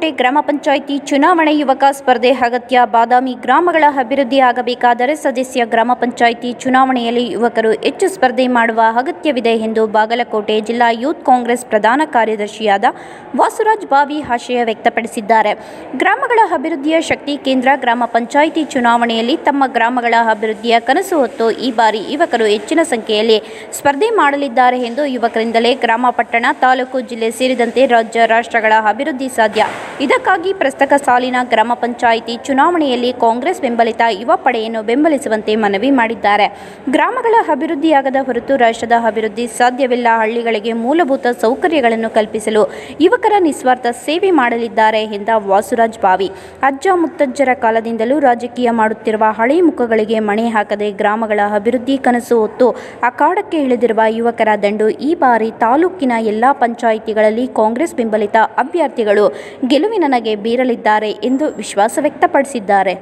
ಬಾಗಲಕೋಟೆ ಗ್ರಾಮ ಪಂಚಾಯಿತಿ ಚುನಾವಣೆ ಯುವಕ ಸ್ಪರ್ಧೆ ಅಗತ್ಯ. ಬಾದಾಮಿ ಗ್ರಾಮಗಳ ಅಭಿವೃದ್ಧಿ ಆಗಬೇಕಾದರೆ ಸದಸ್ಯ ಗ್ರಾಮ ಪಂಚಾಯಿತಿ ಚುನಾವಣೆಯಲ್ಲಿ ಯುವಕರು ಹೆಚ್ಚು ಸ್ಪರ್ಧೆ ಮಾಡುವ ಅಗತ್ಯವಿದೆ ಎಂದು ಬಾಗಲಕೋಟೆ ಜಿಲ್ಲಾ ಯೂತ್ ಕಾಂಗ್ರೆಸ್ ಪ್ರಧಾನ ಕಾರ್ಯದರ್ಶಿಯಾದ ವಾಸುರಾಜ್ ಬಾವಿ ಆಶಯ ವ್ಯಕ್ತಪಡಿಸಿದ್ದಾರೆ. ಗ್ರಾಮಗಳ ಅಭಿವೃದ್ಧಿಯ ಶಕ್ತಿ ಕೇಂದ್ರ ಗ್ರಾಮ ಪಂಚಾಯಿತಿ ಚುನಾವಣೆಯಲ್ಲಿ ತಮ್ಮ ಗ್ರಾಮಗಳ ಅಭಿವೃದ್ಧಿಯ ಕನಸು ಹೊತ್ತು ಈ ಬಾರಿ ಯುವಕರು ಹೆಚ್ಚಿನ ಸಂಖ್ಯೆಯಲ್ಲಿ ಸ್ಪರ್ಧೆ ಮಾಡಲಿದ್ದಾರೆ ಎಂದು ಯುವಕರಿಂದಲೇ ಗ್ರಾಮ, ಪಟ್ಟಣ, ತಾಲೂಕು, ಜಿಲ್ಲೆ ಸೇರಿದಂತೆ ರಾಜ್ಯ, ರಾಷ್ಟ್ರಗಳ ಅಭಿವೃದ್ಧಿ ಸಾಧ್ಯ. ಇದಕ್ಕಾಗಿ ಪ್ರಸಕ್ತ ಸಾಲಿನ ಗ್ರಾಮ ಪಂಚಾಯಿತಿ ಚುನಾವಣೆಯಲ್ಲಿ ಕಾಂಗ್ರೆಸ್ ಬೆಂಬಲಿತ ಯುವ ಪಡೆಯನ್ನು ಬೆಂಬಲಿಸುವಂತೆ ಮನವಿ ಮಾಡಿದ್ದಾರೆ. ಗ್ರಾಮಗಳ ಅಭಿವೃದ್ಧಿಯಾಗದ ಹೊರತು ರಾಷ್ಟ್ರದ ಅಭಿವೃದ್ಧಿ ಸಾಧ್ಯವಿಲ್ಲ. ಹಳ್ಳಿಗಳಿಗೆ ಮೂಲಭೂತ ಸೌಕರ್ಯಗಳನ್ನು ಕಲ್ಪಿಸಲು ಯುವಕರ ನಿಸ್ವಾರ್ಥ ಸೇವೆ ಮಾಡಲಿದ್ದಾರೆ ಎಂದ ವಾಸುರಾಜ್ ಬಾವಿ, ಅಜ್ಜ ಮುತ್ತಜ್ಜರ ಕಾಲದಿಂದಲೂ ರಾಜಕೀಯ ಮಾಡುತ್ತಿರುವ ಹಳೆ ಮುಖಗಳಿಗೆ ಮಣೆ ಹಾಕದೆ ಗ್ರಾಮಗಳ ಅಭಿವೃದ್ಧಿ ಕನಸು ಹೊತ್ತು ಅಖಾಡಕ್ಕೆ ಇಳಿದಿರುವ ಯುವಕರ ದಂಡು ಈ ಬಾರಿ ತಾಲೂಕಿನ ಎಲ್ಲಾ ಪಂಚಾಯಿತಿಗಳಲ್ಲಿ ಕಾಂಗ್ರೆಸ್ ಬೆಂಬಲಿತ ಅಭ್ಯರ್ಥಿಗಳು ಗೆಲುವಿನ ನಗೆ ಬೀರಲಿದ್ದಾರೆ ಎಂದು ವಿಶ್ವಾಸ ವ್ಯಕ್ತಪಡಿಸಿದ್ದಾರೆ.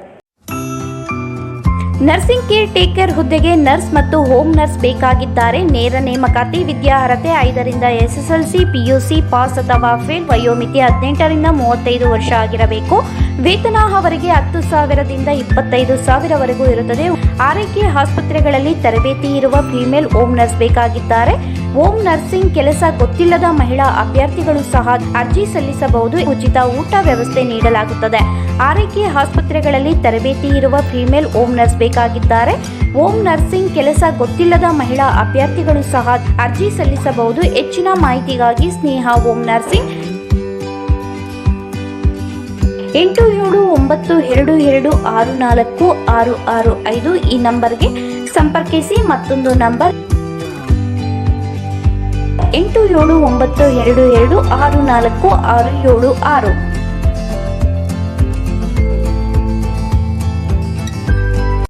ನರ್ಸಿಂಗ್ ಕೇರ್ ಟೇಕರ್ ಹುದ್ದೆಗೆ ನರ್ಸ್ ಮತ್ತು ಹೋಮ್ ನರ್ಸ್ ಬೇಕಾಗಿದ್ದಾರೆ. ನೇರ ನೇಮಕಾತಿ. ವಿದ್ಯಾರ್ಹತೆ 5ರಿಂದ SSLC, PUC ಪಾಸ್ ಅಥವಾ ಫೇಲ್. ವಯೋಮಿತಿ 18ರಿಂದ 35 ವರ್ಷ ಆಗಿರಬೇಕು. ವೇತನ ಅವರಿಗೆ 10,000ದಿಂದ 25,000ವರೆಗೂ ಇರುತ್ತದೆ. ಆರೈಕೆ ಆಸ್ಪತ್ರೆಗಳಲ್ಲಿ ತರಬೇತಿ ಇರುವ ಫಿಮೇಲ್ ಹೋಮ್ ನರ್ಸ್ ಬೇಕಾಗಿದ್ದಾರೆ. ಹೋಮ್ ನರ್ಸಿಂಗ್ ಕೆಲಸ ಗೊತ್ತಿಲ್ಲದ ಮಹಿಳಾ ಅಭ್ಯರ್ಥಿಗಳು ಸಹ ಅರ್ಜಿ ಸಲ್ಲಿಸಬಹುದು. ಉಚಿತ ಊಟ ವ್ಯವಸ್ಥೆ ನೀಡಲಾಗುತ್ತದೆ. ಆರೈಕೆ ಆಸ್ಪತ್ರೆಗಳಲ್ಲಿ ತರಬೇತಿ ಇರುವ ಫಿಮೇಲ್ ಹೋಮ್ ನರ್ಸ್ ಬೇಕಾಗಿದ್ದಾರೆ. ಹೋಮ್ ನರ್ಸಿಂಗ್ ಕೆಲಸ ಗೊತ್ತಿಲ್ಲದ ಮಹಿಳಾ ಅಭ್ಯರ್ಥಿಗಳು ಸಹ ಅರ್ಜಿ ಸಲ್ಲಿಸಬಹುದು. ಹೆಚ್ಚಿನ ಮಾಹಿತಿಗಾಗಿ ಸ್ನೇಹ ಹೋಮ್ ನರ್ಸಿಂಗ್ 8792264665 ಈ ನಂಬರ್ಗೆ ಸಂಪರ್ಕಿಸಿ. ಮತ್ತೊಂದು ನಂಬರ್ 8792264676.